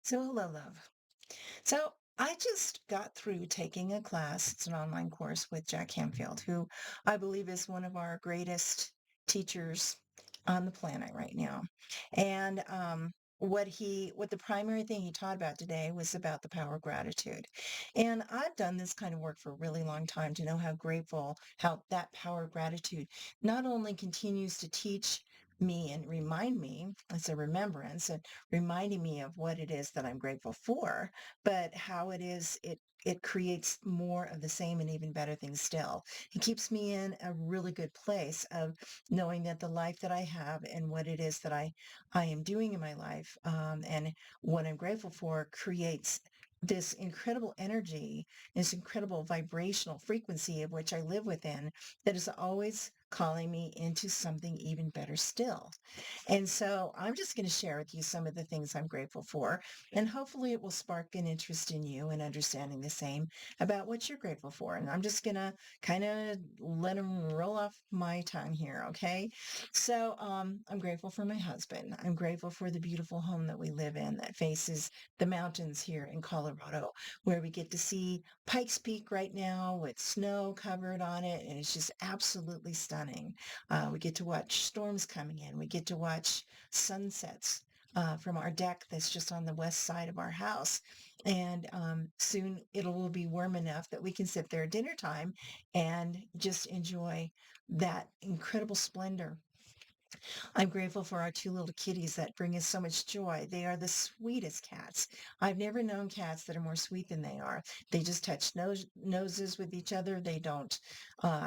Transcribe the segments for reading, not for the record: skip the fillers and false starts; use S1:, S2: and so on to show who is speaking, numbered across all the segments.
S1: So, hello, love. So, I just got through taking a class. It's an online course with Jack Canfield, who I believe is one of our greatest teachers on the planet right now. And what the primary thing he taught about today was about the power of gratitude. And I've done this kind of work for a really long time to know how grateful, how that power of gratitude not only continues to teach me and remind me as a remembrance and reminding me of what it is that I'm grateful for, but how it creates more of the same and even better things still. It keeps me in a really good place of knowing that the life that I have and what it is that I am doing in my life, and what I'm grateful for creates this incredible energy, this incredible vibrational frequency of which I live within that is always calling me into something even better still. And so I'm just going to share with you some of the things I'm grateful for, and hopefully it will spark an interest in you in understanding the same about what you're grateful for. And I'm just going to kind of let them roll off my tongue here, okay? So I'm grateful for my husband. I'm grateful for the beautiful home that we live in that faces the mountains here in Colorado, where we get to see Pikes Peak right now with snow covered on it, and it's just absolutely stunning. We get to watch storms coming in. We get to watch sunsets from our deck that's just on the west side of our house. And soon it will be warm enough that we can sit there at dinner time and just enjoy that incredible splendor. I'm grateful for our two little kitties that bring us so much joy. They are the sweetest cats. I've never known cats that are more sweet than they are. They just touch noses with each other. They don't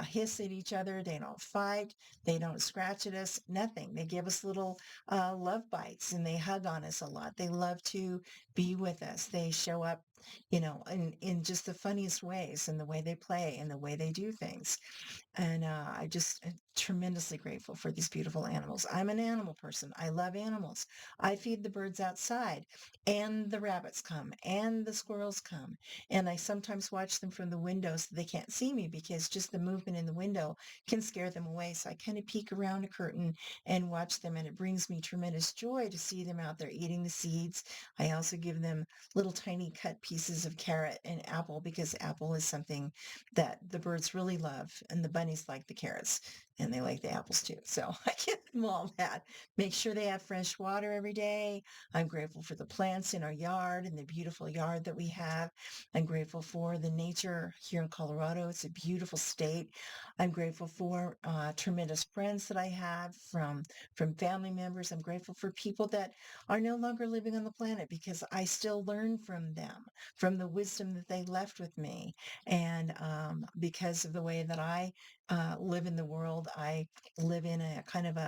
S1: hiss at each other. They don't fight. They don't scratch at us. Nothing. They give us little love bites and they hug on us a lot. They love to be with us. They show up, in just the funniest ways and the way they play and the way they do things. And I just tremendously grateful for these beautiful animals. I'm an animal person. I love animals. I feed the birds outside, and the rabbits come, and the squirrels come. And I sometimes watch them from the window so they can't see me because just the movement in the window can scare them away. So I kind of peek around a curtain and watch them, and it brings me tremendous joy to see them out there eating the seeds. I also give them little tiny cut pieces of carrot and apple because apple is something that the birds really love, and the bunnies like the carrots, and they like the apples too. So I give them all that. Make sure they have fresh water every day. I'm grateful for the plants in our yard and the beautiful yard that we have. I'm grateful for the nature here in Colorado. It's a beautiful state. I'm grateful for tremendous friends that I have from family members. I'm grateful for people that are no longer living on the planet because I still learn from them, from the wisdom that they left with me. And because of the way that I live in the world, I live in a kind of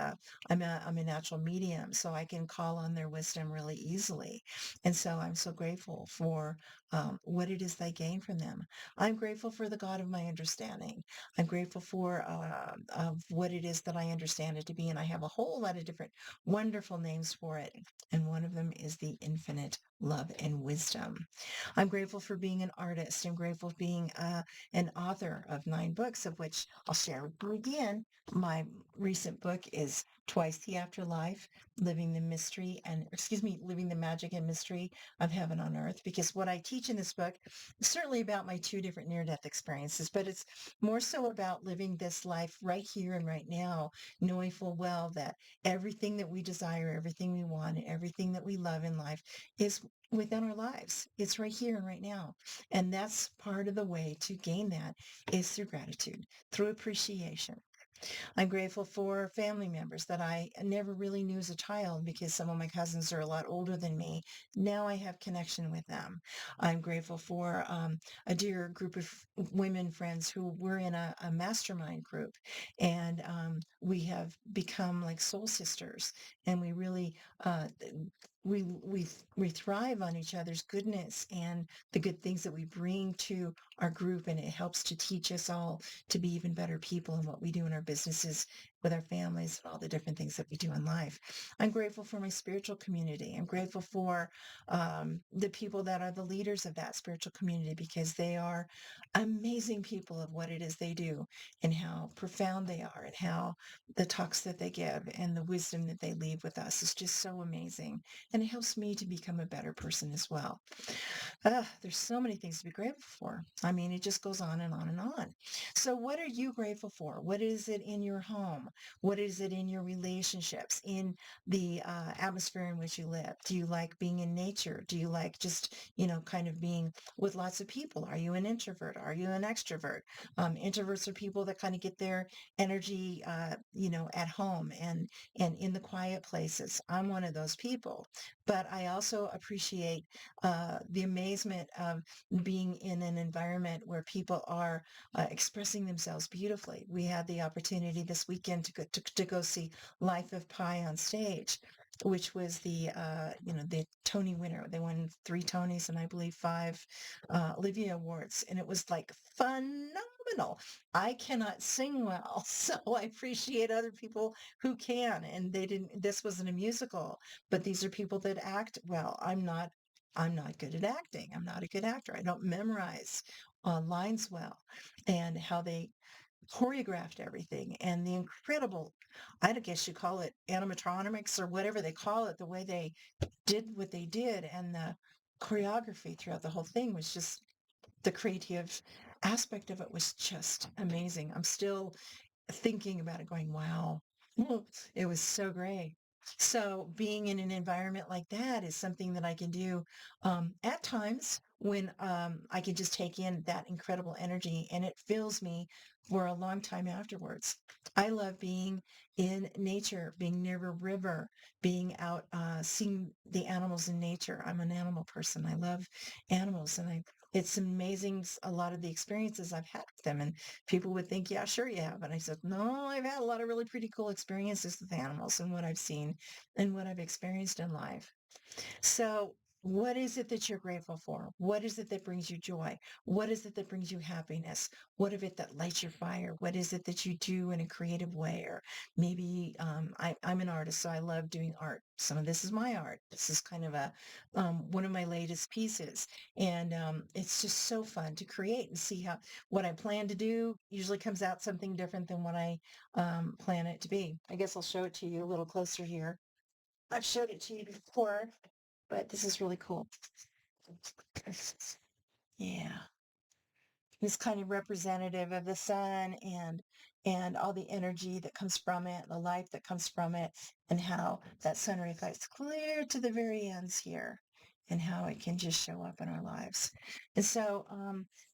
S1: I'm a natural medium, so I can call on their wisdom really easily. And so I'm so grateful for what it is I gain from them. I'm grateful for the God of my understanding. I'm grateful for of what it is that I understand it to be, and I have a whole lot of different wonderful names for it. And one of them is the infinite love and wisdom. I'm grateful for being an artist. I'm grateful for being an author of 9 books, of which I'll share with you again. My recent book is Twice the Afterlife, Living the Magic and Mystery of Heaven on Earth. Because what I teach in this book is certainly about my 2 different near-death experiences, but it's more so about living this life right here and right now, knowing full well that everything that we desire, everything we want, and everything that we love in life is within our lives. It's right here and right now. And that's part of the way to gain that is through gratitude, through appreciation. I'm grateful for family members that I never really knew as a child because some of my cousins are a lot older than me. Now I have connection with them. I'm grateful for a dear group of women friends who were in a mastermind group, and we have become like soul sisters, and we really we thrive on each other's goodness and the good things that we bring to our group, and it helps to teach us all to be even better people in what we do in our businesses with our families and all the different things that we do in life. I'm grateful for my spiritual community. I'm grateful for the people that are the leaders of that spiritual community because they are amazing people of what it is they do and how profound they are and how the talks that they give and the wisdom that they leave with us is just so amazing. And it helps me to become a better person as well. There's so many things to be grateful for. I mean, it just goes on and on and on. So, what are you grateful for? What is it in your home? What is it in your relationships, in the atmosphere in which you live? Do you like being in nature? Do you like just, kind of being with lots of people? Are you an introvert? Are you an extrovert? Introverts are people that kind of get their energy, at home and in the quiet places. I'm one of those people, but I also appreciate the amazement of being in an environment where people are expressing themselves beautifully. We had the opportunity this weekend to go see Life of Pi on stage, which was the Tony winner. They won 3 Tonys and I believe 5 Olivia Awards, and it was like phenomenal. I cannot sing well, so I appreciate other people who can. And they didn't. This wasn't a musical, but these are people that act well. I'm not good at acting. I'm not a good actor. I don't memorize lines well, and how they choreographed everything and the incredible, I don't guess you call it animatronics or whatever they call it, the way they did what they did and the choreography throughout the whole thing was just the creative aspect of it was just amazing. I'm still thinking about it going, wow, it was so great. So being in an environment like that is something that I can do at times when I can just take in that incredible energy and it fills me for a long time afterwards. I love being in nature, being near a river, being out, seeing the animals in nature. I'm an animal person. I love animals and it's amazing a lot of the experiences I've had with them. And people would think, yeah, sure you have. And I said, no, I've had a lot of really pretty cool experiences with animals and what I've seen and what I've experienced in life. So, what is it that you're grateful for? What is it that brings you joy? What is it that brings you happiness? What is it that lights your fire? What is it that you do in a creative way? Or maybe I'm an artist, so I love doing art. Some of this is my art. This is kind of one of my latest pieces, and it's just so fun to create and see how what I plan to do usually comes out something different than what I plan it to be. I guess I'll show it to you a little closer here. I've showed it to you before, but this is really cool. Yeah. It's kind of representative of the sun and all the energy that comes from it, the life that comes from it, and how that sun reflects clear to the very ends here and how it can just show up in our lives. And so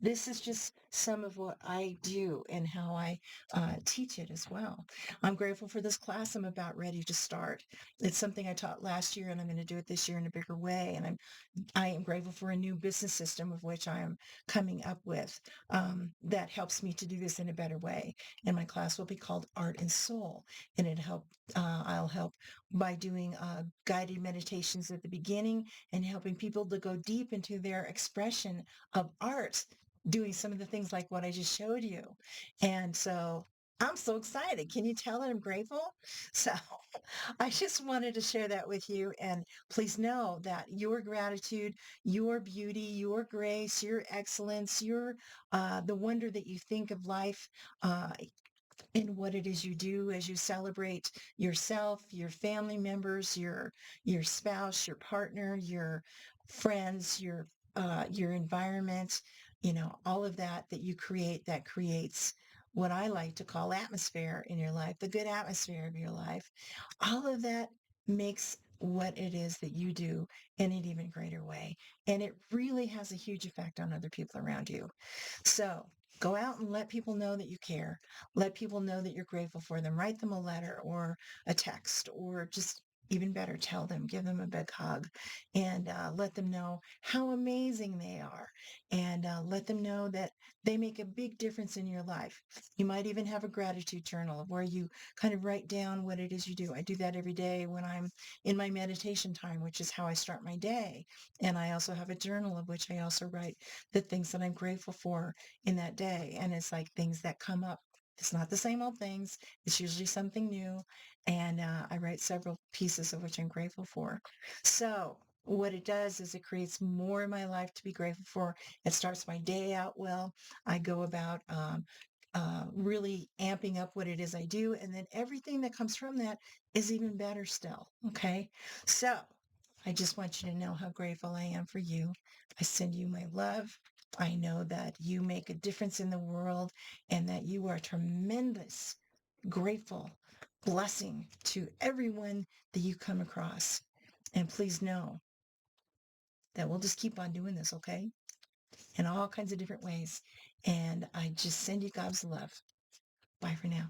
S1: this is just some of what I do and how I teach it as well. I'm grateful for this class I'm about ready to start. It's something I taught last year and I'm going to do it this year in a bigger way. And I am grateful for a new business system of which I am coming up with that helps me to do this in a better way. And my class will be called Art and Soul, and I'll help by doing guided meditations at the beginning and helping people to go deep into their expression of art, doing some of the things like what I just showed you. And so I'm so excited. Can you tell that I'm grateful? So I just wanted to share that with you. And please know that your gratitude, your beauty, your grace, your excellence, the wonder that you think of life in what it is you do as you celebrate yourself, your family members, your spouse, your partner, your friends, your environment, all of that you create that creates what I like to call atmosphere in your life, the good atmosphere of your life. All of that makes what it is that you do in an even greater way. And it really has a huge effect on other people around you. So go out and let people know that you care. Let people know that you're grateful for them. Write them a letter or a text, or just even better, tell them, give them a big hug, and let them know how amazing they are. And let them know that they make a big difference in your life. You might even have a gratitude journal of where you kind of write down what it is you do. I do that every day when I'm in my meditation time, which is how I start my day. And I also have a journal of which I also write the things that I'm grateful for in that day. And it's like things that come up. It's not the same old things. It's usually something new. And I write several pieces of which I'm grateful for. So what it does is it creates more in my life to be grateful for. It starts my day out well. I go about really amping up what it is I do. And then everything that comes from that is even better still. Okay. So I just want you to know how grateful I am for you. I send you my love. I know that you make a difference in the world and that you are a tremendous, grateful blessing to everyone that you come across. And please know that we'll just keep on doing this, okay? In all kinds of different ways. And I just send you God's love. Bye for now.